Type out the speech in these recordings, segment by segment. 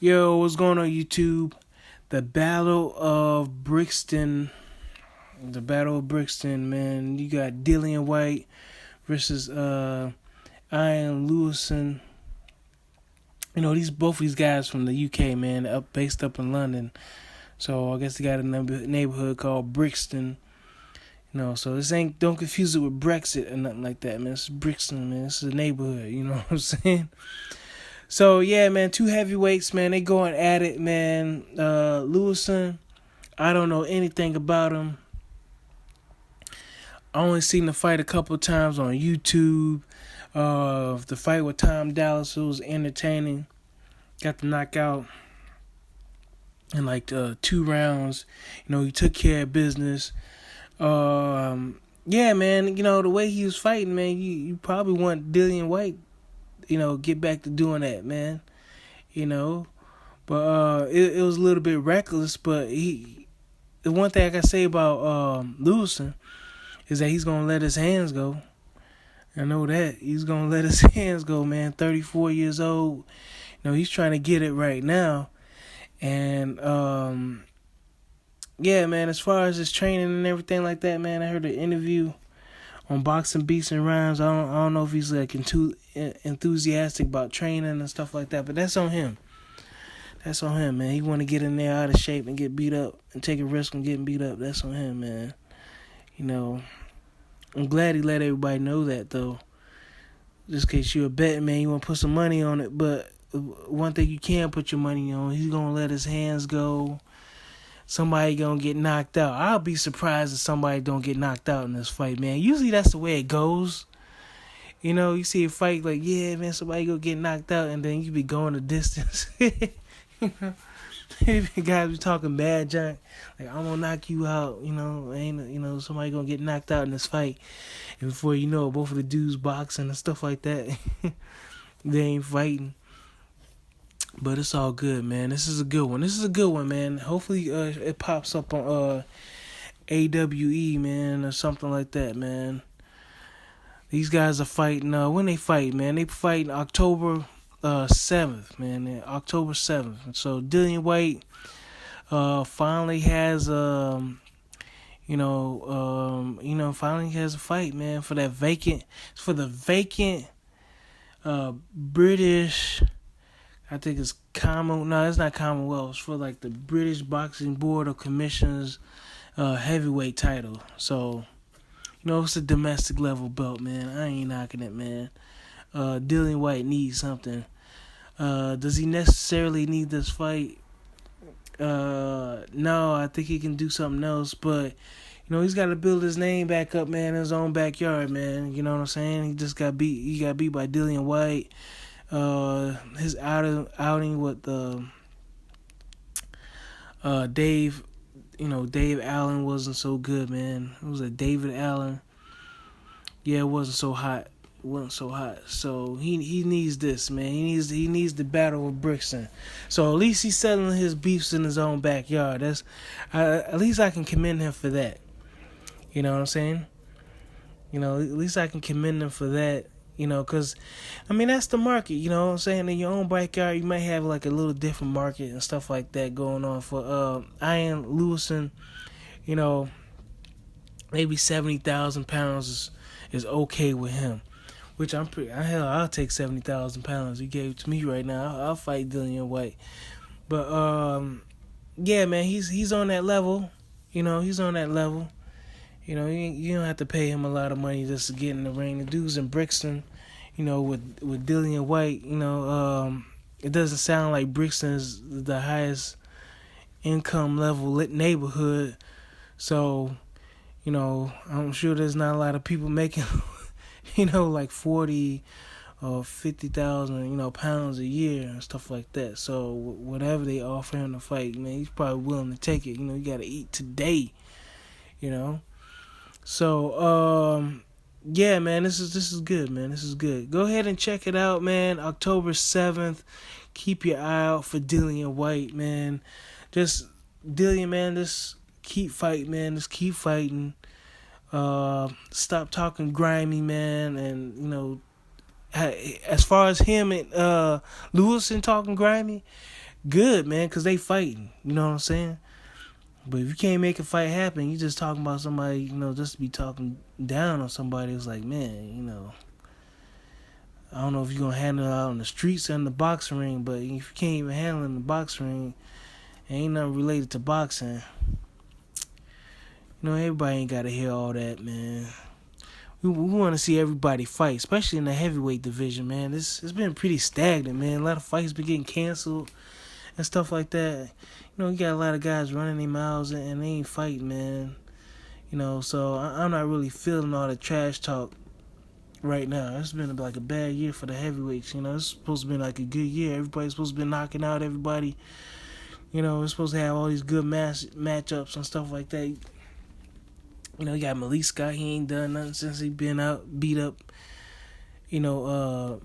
Yo, what's going on YouTube? The Battle of Brixton. The Battle of Brixton, man. You got Dillian Whyte versus Ian Lewison. You know, both these guys from the UK, man, based up in London. So I guess they got a neighborhood called Brixton. So don't confuse it with Brexit or nothing like that, man. It's Brixton, man. This is a neighborhood, you know what I'm saying? So yeah, man, two heavyweights, man. They going at it, man. Lewison, I don't know anything about him. I only seen the fight a couple of times on YouTube. The fight with Tom Dallas, it was entertaining. Got the knockout in like 2 rounds. He took care of business. Yeah, man. The way he was fighting, man, you probably want Dillian Whyte, get back to doing that, man. But it was a little bit reckless. But the one thing I can say about Lewison is that he's gonna let his hands go. I know that he's gonna let his hands go, man. 34 years old. He's trying to get it right now, and yeah, man. As far as his training and everything like that, man, I heard an interview on Boxing Beats and Rhymes. I don't know if he's like too enthusiastic about training and stuff like that, but that's on him. That's on him, man. He want to get in there out of shape and get beat up and take a risk on getting beat up. That's on him, man. I'm glad he let everybody know that, though. Just in case you're a bet, man, you want to put some money on it. But one thing you can't put your money on, he's going to let his hands go. Somebody going to get knocked out. I'll be surprised if somebody don't get knocked out in this fight, man. Usually that's the way it goes. You see a fight like, yeah, man, somebody going to get knocked out, and then you be going the distance. Guys be talking bad junk, like I'm gonna knock you out, ain't somebody gonna get knocked out in this fight, and before you know it, both of the dudes boxing and stuff like that. They ain't fighting, but it's all good, man. This is a good one, man. Hopefully it pops up on AWE, man, or something like that, man. These guys are fighting when they fight, man. They fight October 7th, man. October 7th. So Dillian Whyte finally has finally has a fight, man, for that vacant British, I think it's it's not Commonwealth, it's for like the British Boxing Board of Commissioners heavyweight title. So it's a domestic level belt, man. I ain't knocking it, man. Dillian Whyte needs something. Does he necessarily need this fight? No, I think he can do something else, but he's got to build his name back up, man, in his own backyard, man. You know what I'm saying? He just got beat. He got beat by Dillian Whyte. His outing with Dave, Dave Allen wasn't so good, man. It was a David Allen. Yeah, it wasn't so hot. So he needs this, man. He needs the Battle of Brixton. So at least he's settling his beefs in his own backyard. That's at least I can commend him for that. You know what I'm saying? At least I can commend him for that. Because that's the market. You know what I'm saying? In your own backyard, you might have like a little different market and stuff like that going on for Ian Lewison. Maybe 70,000 pounds is okay with him. Which I'll take 70,000 pounds. He gave it to me right now. I'll fight Dillian Whyte. But yeah, man, he's on that level. He's on that level. You don't have to pay him a lot of money just to get in the ring. The dude's in Brixton. With Dillian Whyte. It doesn't sound like Brixton is the highest income level neighborhood. So, I'm sure there's not a lot of people making. Like 40 or 50,000, pounds a year and stuff like that. So whatever they offer him to fight, man, he's probably willing to take it. You got to eat today. So yeah, man, this is good, man. This is good. Go ahead and check it out, man. October 7th. Keep your eye out for Dillian Whyte, man. Just Dillian, man. Just keep fighting, man. Just keep fighting. Stop talking grimy, man, and as far as him and Lewison talking grimy, good, man, because they fighting. You know what I'm saying? But if you can't make a fight happen, you just talking about somebody, just to be talking down on somebody. It's like, man, I don't know if you're going to handle it out on the streets or in the boxing ring, but if you can't even handle it in the boxing ring, ain't nothing related to boxing. Everybody ain't got to hear all that, man. We want to see everybody fight, especially in the heavyweight division, man. It's been pretty stagnant, man. A lot of fights been getting canceled and stuff like that. You got a lot of guys running their mouths and they ain't fighting, man. So I'm not really feeling all the trash talk right now. It's been like a bad year for the heavyweights. It's supposed to be like a good year. Everybody's supposed to be knocking out everybody. We're supposed to have all these good matchups and stuff like that. You got Malik Scott. He ain't done nothing since he been out, beat up. What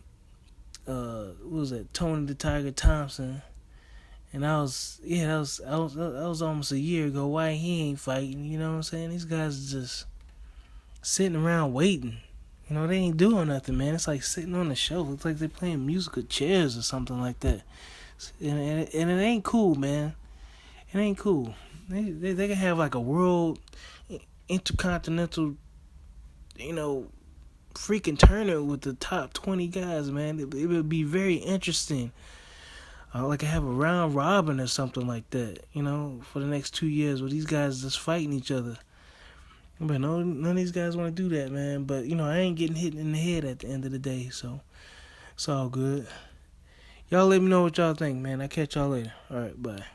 was that? Tony the Tiger Thompson. And that was almost a year ago. Why he ain't fighting? You know what I'm saying? These guys are just sitting around waiting. They ain't doing nothing, man. It's like sitting on the show. Looks like they're playing musical chairs or something like that. And it ain't cool, man. It ain't cool. They can have like a world intercontinental, freaking tournament with the top 20 guys, man. It would be very interesting. Like I have a round robin or something like that, for the next 2 years where these guys just fighting each other. But none of these guys want to do that, man. But, I ain't getting hit in the head at the end of the day, so it's all good. Y'all let me know what y'all think, man. I'll catch y'all later. All right, bye.